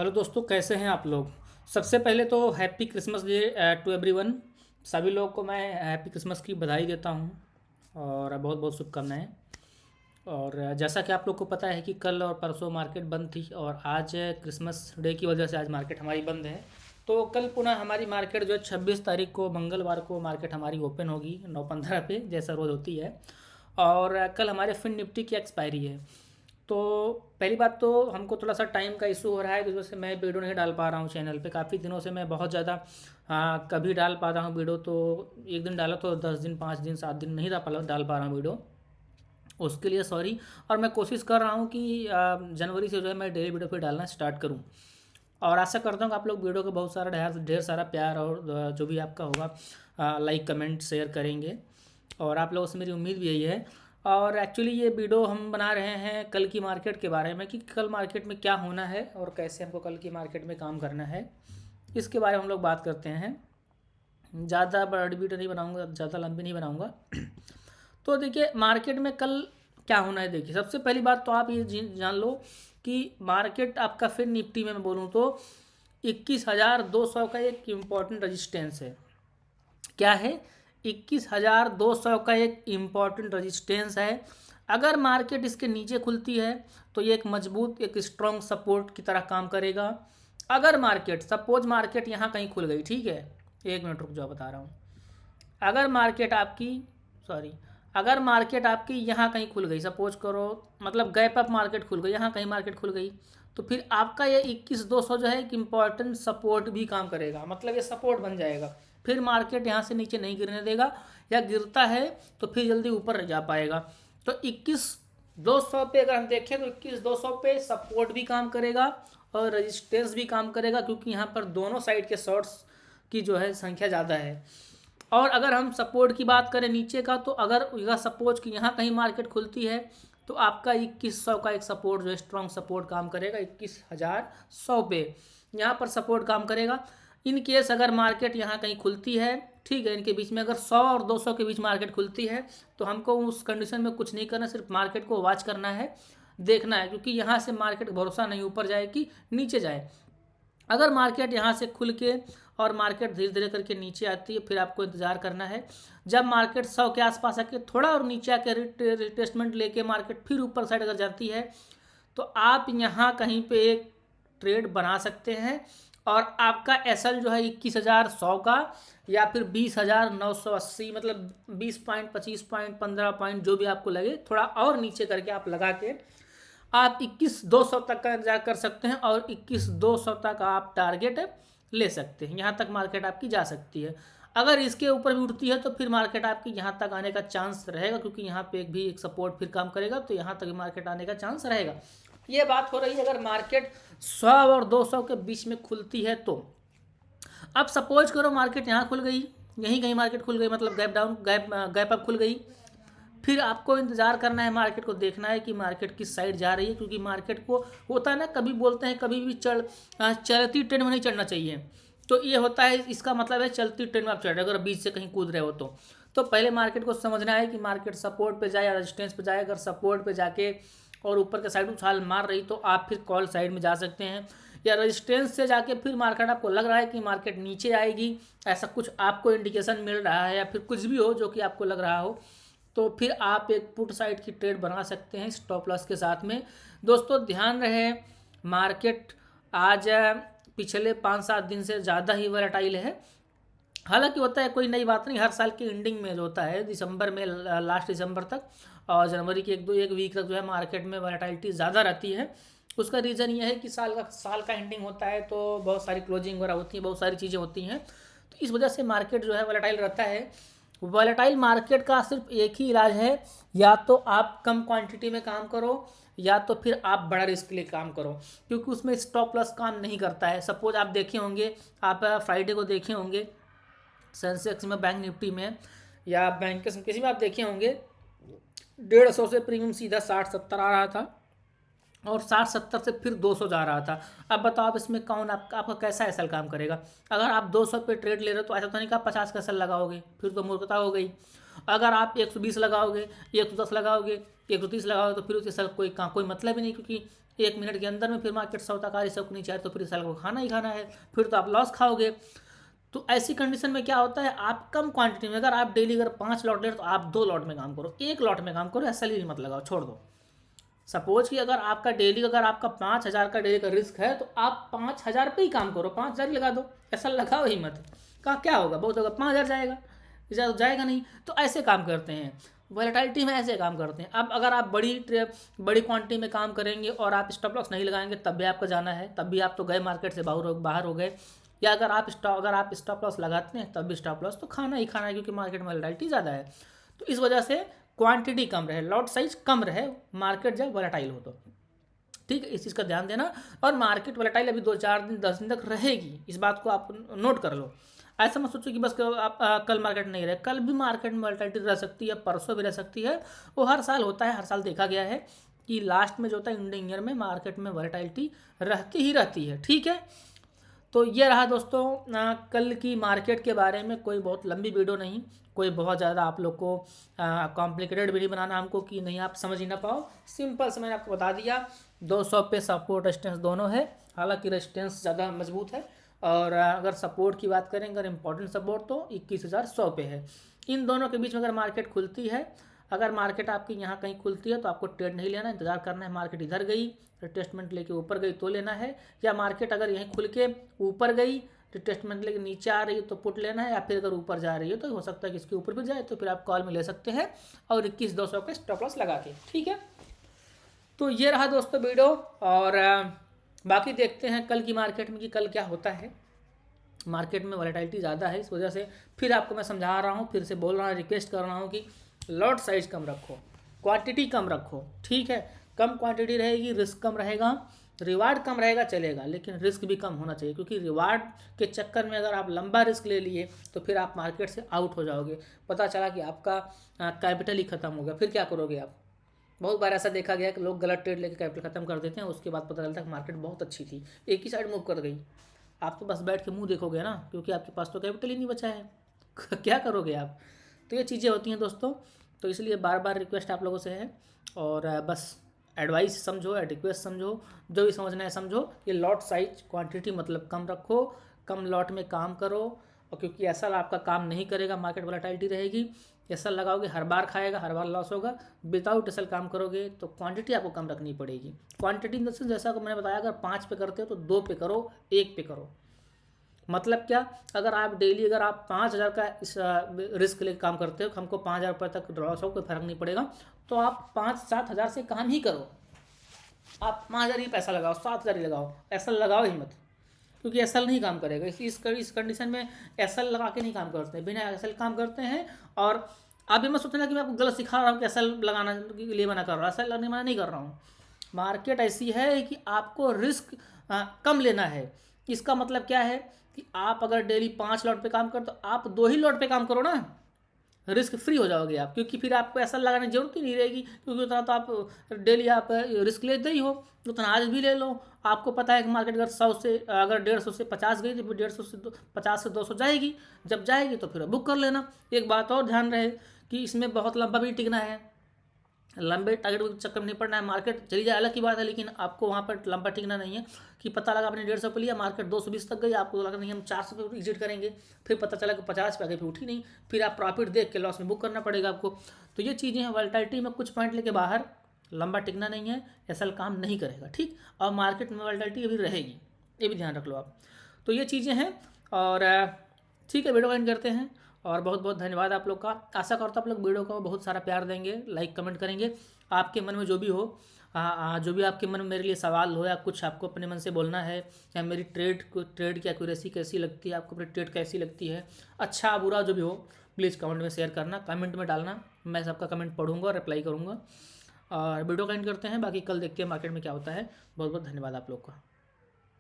Hello दोस्तों, कैसे हैं आप लोग। सबसे पहले तो happy Christmas day to everyone. सभी लोगों को मैं हैप्पी क्रिसमस की बधाई देता हूं और बहुत बहुत शुभकामनाएं। और जैसा कि आप लोग को पता है कि कल और परसों मार्केट बंद थी और आज क्रिसमस डे की वजह से आज मार्केट हमारी बंद है। तो कल पुनः हमारी मार्केट जो है 26 तारीख को मंगलवार को मार्केट हमारी ओपन होगी 9:15 पे, जैसा रोज़ होती है। और कल हमारे फिन निफ्टी की एक्सपायरी है। तो पहली बात तो हमको थोड़ा सा टाइम का इशू हो रहा है, तो इस वजह से मैं वीडियो नहीं डाल पा रहा हूँ चैनल पे। काफ़ी दिनों से मैं बहुत ज़्यादा कभी डाल पा रहा हूँ वीडियो, तो एक दिन डाला तो 10 दिन 5 दिन 7 दिन नहीं डाल पा रहा हूँ वीडियो। उसके लिए सॉरी। और मैं कोशिश कर रहा हूँ कि जनवरी से जो है मैं डेली वीडियो पे डालना स्टार्ट करूँ। और आशा करता हूँ कि आप लोग वीडियो को बहुत सारा ढेर सारा प्यार और जो भी आपका होगा लाइक कमेंट शेयर करेंगे। और आप लोगों से मेरी उम्मीद भी यही है। और एक्चुअली ये वीडियो हम बना रहे हैं कल की मार्केट के बारे में कि कल मार्केट में क्या होना है और कैसे हमको कल की मार्केट में काम करना है, इसके बारे में हम लोग बात करते हैं। ज़्यादा बड़ी वीडियो नहीं बनाऊंगा, ज़्यादा लंबी नहीं बनाऊंगा। तो देखिए मार्केट में कल क्या होना है। देखिए सबसे पहली बात तो आप ये जान लो कि मार्केट आपका फिर निफ्टी में मैं बोलूँ तो 21,200 का एक इम्पॉर्टेंट रजिस्टेंस है। क्या है? 21,200 का एक इम्पॉर्टेंट रजिस्टेंस है। अगर मार्केट इसके नीचे खुलती है तो ये एक मजबूत एक स्ट्रॉन्ग सपोर्ट की तरह काम करेगा। अगर मार्केट सपोज मार्केट यहाँ कहीं खुल गई, ठीक है, एक मिनट रुक जाओ बता रहा हूँ। अगर मार्केट आपकी सॉरी अगर मार्केट आपकी यहाँ कहीं खुल गई, सपोज करो मतलब गैप अप मार्केट खुल गई, यहाँ कहीं मार्केट खुल गई, तो फिर आपका ये 21,200 जो है एक इम्पॉर्टेंट सपोर्ट भी काम करेगा। मतलब ये सपोर्ट बन जाएगा। फिर मार्केट यहाँ से नीचे नहीं गिरने देगा, या गिरता है तो फिर जल्दी ऊपर जा पाएगा। तो 21,200 पे अगर हम देखें तो 21,200 पे सपोर्ट भी काम करेगा और रजिस्टेंस भी काम करेगा, क्योंकि यहाँ पर दोनों साइड के शॉर्ट्स की जो है संख्या ज़्यादा है। और अगर हम सपोर्ट की बात करें नीचे का, तो अगर यह सपोज कि यहाँ कहीं मार्केट खुलती है तो आपका 2100 का एक सपोर्ट जो है स्ट्रॉन्ग सपोर्ट काम करेगा। 21,100 पे यहाँ पर सपोर्ट काम करेगा। इन केस अगर मार्केट यहाँ कहीं खुलती है, ठीक है, इनके बीच में अगर 100 और 200 के बीच मार्केट खुलती है तो हमको उस कंडीशन में कुछ नहीं करना, सिर्फ मार्केट को वॉच करना है, देखना है, क्योंकि यहाँ से मार्केट भरोसा नहीं ऊपर जाए कि नीचे जाए। अगर मार्केट यहाँ से खुल के और मार्केट धीरे धीरे करके नीचे आती है, फिर आपको इंतज़ार करना है। जब मार्केट 100 के आसपास आके थोड़ा और नीचे आके रिटेस्टमेंट लेके मार्केट फिर ऊपर साइड अगर जाती है तो आप यहाँ कहीं पे एक ट्रेड बना सकते हैं। और आपका एसएल जो है 21,100 का या फिर 20,980, मतलब 20 पॉइंट 25 पॉइंट 15 पॉइंट जो भी आपको लगे, थोड़ा और नीचे करके आप लगा के आप 21,200 तक का इंतजार कर सकते हैं और 21,200 तक आप टारगेट ले सकते हैं। यहाँ तक मार्केट आपकी जा सकती है। अगर इसके ऊपर भी उठती है तो फिर मार्केट आपकी यहाँ तक आने का चांस रहेगा, क्योंकि यहाँ पे भी एक सपोर्ट फिर काम करेगा, तो यहाँ तक मार्केट आने का चांस रहेगा। ये बात हो रही है अगर मार्केट 100 और 200 के बीच में खुलती है तो। अब सपोज करो मार्केट यहाँ खुल गई, यहीं कहीं मार्केट खुल गई, मतलब गैप अप खुल गई, फिर आपको इंतज़ार करना है, मार्केट को देखना है कि मार्केट किस साइड जा रही है। क्योंकि मार्केट को होता है ना, कभी बोलते हैं कभी भी चलती ट्रेंड में नहीं चढ़ना चाहिए। तो ये होता है, इसका मतलब है चलती ट्रेंड में आप चढ़ रहे हो अगर बीच से कहीं कूद रहे हो तो पहले मार्केट को समझना है कि मार्केट सपोर्ट पे जाए या रेजिस्टेंस पे जाए। अगर सपोर्ट पे जाके और ऊपर के साइड उछाल मार रही तो आप फिर कॉल साइड में जा सकते हैं, या रेजिस्टेंस से जाके फिर मार्केट आपको लग रहा है कि मार्केट नीचे आएगी, ऐसा कुछ आपको इंडिकेशन मिल रहा है या फिर कुछ भी हो जो कि आपको लग रहा हो, तो फिर आप एक पुट साइड की ट्रेड बना सकते हैं स्टॉप लॉस के साथ में। दोस्तों ध्यान रहे, मार्केट आज पिछले 5-7 दिन से ज़्यादा ही वॉलेटाइल है। हालांकि होता है, कोई नई बात नहीं, हर साल की एंडिंग में जो होता है दिसंबर में, लास्ट दिसंबर तक और जनवरी के एक वीक तक जो है मार्केट में वॉलेटाइलिटी ज़्यादा रहती है। उसका रीज़न ये है कि साल का एंडिंग होता है तो बहुत सारी क्लोजिंग वगैरह होती है, बहुत सारी चीज़ें होती हैं, तो इस वजह से मार्केट जो है वॉलेटाइल रहता है। वॉलेटाइल मार्केट का सिर्फ एक ही इलाज है, या तो आप कम क्वांटिटी में काम करो या तो फिर आप बड़ा रिस्क ले काम करो, क्योंकि उसमें स्टॉप लॉस काम नहीं करता है। सपोज आप देखे होंगे, आप फ्राइडे को देखे होंगे सेंसेक्स में, बैंक निफ्टी में या बैंक किसी में आप देखे होंगे 150 से प्रीमियम सीधा 60-70 आ रहा था और 60-70 से फिर 200 जा रहा था। अब बताओ आप इसमें कौन आपका कैसा एसएल काम करेगा। अगर आप 200 पे ट्रेड ले रहे हो तो ऐसा तो नहीं कि आप 50 का एसएल लगाओगे, फिर तो मूर्खता हो गई। अगर आप 120 लगाओगे, 110 लगाओगे, 130 लगाओगे तो फिर उस एसएल कोई मतलब ही नहीं, क्योंकि 1 मिनट के अंदर में फिर मार्केट 100 तक आ रही, 100 के नीचे आ रही, तो फिर इस साल को खाना ही खाना है, फिर तो आप लॉस खाओगे। तो ऐसी कंडीशन में क्या होता है, आप कम क्वांटिटी में, अगर आप डेली अगर 5 लॉट ले रहे हो तो आप 2 लॉट में काम करो, 1 लॉट में काम करो, ऐसा ही मत लगाओ, छोड़ दो। सपोज कि अगर आपका डेली, अगर आपका 5,000 का डेली का रिस्क है तो आप 5,000 पे ही काम करो, 5,000 ही लगा दो, ऐसा लगाओ ही मत। कहा क्या होगा, बहुत होगा, 5,000 जाएगा, ज़्यादा जाएगा नहीं। तो ऐसे काम करते हैं, वॉलेटिलिटी में ऐसे काम करते हैं। अब अगर आप बड़ी क्वांटिटी में काम करेंगे और आप स्टॉप लॉस नहीं लगाएंगे तब भी आपका जाना है, तब भी आप तो गए मार्केट से बाहर हो गए। या अगर आप स्टॉप लॉस लगाते हैं तब भी स्टॉप लॉस तो खाना ही खाना है, क्योंकि मार्केट में वॉलेटिलिटी ज़्यादा है। तो इस वजह से क्वांटिटी कम रहे, लॉट साइज कम रहे, मार्केट जब वॉलेटाइल हो तो, ठीक है, इस चीज़ का ध्यान देना। और मार्केट वॉलेटाइल अभी 2-4 दिन 10 दिन तक रहेगी, इस बात को आप नोट कर लो। ऐसा मत सोचो कि बस आप कल मार्केट नहीं रहे, कल भी मार्केट में वॉलेटिलिटी रह सकती है, परसों भी रह सकती है। वो हर साल होता है, हर साल देखा गया है कि लास्ट में जो होता है इंडियन ईयर में मार्केट में वॉलेटिलिटी रहती ही रहती है, ठीक है। तो ये रहा दोस्तों कल की मार्केट के बारे में। कोई बहुत लंबी वीडियो नहीं, कोई बहुत ज़्यादा आप लोग को कॉम्प्लिकेटेड वीडियो बनाना हमको कि नहीं आप समझ ही ना पाओ, सिंपल से मैंने आपको बता दिया। 200 पे सपोर्ट रेजिस्टेंस दोनों है, हालांकि रेजिस्टेंस ज़्यादा मजबूत है, और अगर सपोर्ट की बात करें, अगर इंपॉर्टेंट सपोर्ट तो 21,100 पे है। इन दोनों के बीच में अगर मार्केट खुलती है, अगर मार्केट आपकी यहाँ कहीं खुलती है तो आपको ट्रेड नहीं लेना, इंतजार करना है मार्केट इधर गई, रिटेस्टमेंट लेके ऊपर गई तो लेना है, या मार्केट अगर यहीं खुल के ऊपर गई, रिटेस्टमेंट लेके नीचे आ रही है तो पुट लेना है, या फिर अगर ऊपर जा रही है तो हो सकता है कि इसके ऊपर भी जाए, तो फिर आप कॉल में ले सकते हैं और 21,200 का स्टॉप लॉस लगा के, ठीक है। तो ये रहा दोस्तों वीडियो, और बाकी देखते हैं कल की मार्केट में कि कल क्या होता है। मार्केट में वॉलेटिलिटी ज़्यादा है, इस वजह से फिर आपको मैं समझा रहा हूँ, फिर से बोल रहा हूँ, रिक्वेस्ट कर रहा हूँ कि लॉट साइज कम रखो, क्वांटिटी कम रखो, ठीक है। कम क्वांटिटी रहेगी, रिस्क कम रहेगा, रिवार्ड कम रहेगा चलेगा, लेकिन रिस्क भी कम होना चाहिए, क्योंकि रिवार्ड के चक्कर में अगर आप लंबा रिस्क ले लिए तो फिर आप मार्केट से आउट हो जाओगे, पता चला कि आपका कैपिटल ही खत्म हो गया, फिर क्या करोगे आप। बहुत बार ऐसा देखा गया कि लोग गलत ट्रेड लेके कैपिटल खत्म कर देते हैं, उसके बाद पता चलता है कि मार्केट बहुत अच्छी थी, एक ही साइड मूव कर गई, आप तो बस बैठ के मुंह देखोगे ना, क्योंकि आपके पास तो कैपिटल ही नहीं बचा है क्या करोगे आप। तो ये चीज़ें होती हैं दोस्तों, तो इसलिए बार बार रिक्वेस्ट आप लोगों से है, और बस एडवाइस समझो या रिक्वेस्ट समझो, जो भी समझना है समझो। ये लॉट साइज क्वांटिटी मतलब कम रखो, कम लॉट में काम करो, और क्योंकि ऐसा आपका काम नहीं करेगा, मार्केट वॉलेटिलिटी रहेगी, ऐसा लगाओगे हर बार खाएगा, हर बार लॉस होगा। विदाउट ऐसा काम करोगे तो क्वांटिटी आपको कम रखनी पड़ेगी। क्वांटिटी जैसा मैंने बताया, अगर 5 पे करते हो तो 2 पे करो, 1 पे करो। मतलब क्या, अगर आप डेली अगर आप 5,000 का इस रिस्क लेकर काम करते हो, हमको 5,000 रुपये तक लॉस हो, कोई फर्क नहीं पड़ेगा, तो आप 5-7 हज़ार से काम ही करो। आप 5,000 ही पैसा लगाओ, 7,000 ही लगाओ, ऐसा लगाओ ही मत, क्योंकि एसएल नहीं काम करेगा। इस कंडीशन में एसएल लगा के नहीं काम करते, बिना एसएल काम करते हैं। और आप भी मत सोचना कि मैं आपको गलत सिखा रहा हूँ कि एसएल लगाना के लिए मना कर रहा हूँ, एसएल लगाने मना नहीं कर रहा हूँ। मार्केट ऐसी है कि आपको रिस्क कम लेना है। इसका मतलब क्या है कि आप अगर डेली 5 लॉट पे काम करो तो आप 2 ही लॉट पे काम करो ना, रिस्क फ्री हो जाओगे आप, क्योंकि फिर आपको ऐसा लगाने की जरूरत ही नहीं रहेगी, क्योंकि उतना तो आप डेली आप रिस्क लेते ही हो, उतना आज भी ले लो। आपको पता है कि मार्केट अगर 100 से अगर 150 से 50 गई तो फिर 150 से 50 से 200 जाएगी, जब जाएगी तो फिर बुक कर लेना। एक बात और ध्यान रहे कि इसमें बहुत लंबा भी टिकना है, लंबे टारगेट के चक्कर में नहीं पड़ना है। मार्केट चली जाए अलग की बात है, लेकिन आपको वहाँ पर लंबा टिकना नहीं है कि पता लगा आपने 150 पे लिया, मार्केट 220 तक गई, आपको लगा नहीं हम 400 पे एग्जिट करेंगे, फिर पता चला कि 50 पे आगे फिर उठी नहीं, फिर आप प्रॉफिट देख के लॉस में बुक करना पड़ेगा आपको। तो ये चीज़ें हैं, वॉलेटिलिटी में कुछ पॉइंट लेके बाहर लंबा टिकना नहीं है, ऐसा काम नहीं करेगा, ठीक। और मार्केट में वॉलेटिलिटी अभी रहेगी, ये भी ध्यान रख लो आप। तो ये चीज़ें हैं, और ठीक है, वीडियो एंड करते हैं। और बहुत बहुत धन्यवाद आप लोग का। आशा करता हूँ आप लोग वीडियो को बहुत सारा प्यार देंगे, लाइक कमेंट करेंगे। आपके मन में जो भी हो, जो भी आपके मन में मेरे लिए सवाल हो, या कुछ आपको अपने मन से बोलना है, या मेरी ट्रेड की एक्यूरेसी कैसी लगती है, आपको अपनी ट्रेड कैसी लगती है, अच्छा बुरा जो भी हो, प्लीज़ कमेंट में शेयर करना, कमेंट में डालना, मैं सबका कमेंट पढ़ूंगा और रिप्लाई करूँगा। और वीडियो का एंड करते हैं, बाकी कल देखते हैं मार्केट में क्या होता है। बहुत बहुत धन्यवाद आप लोग का।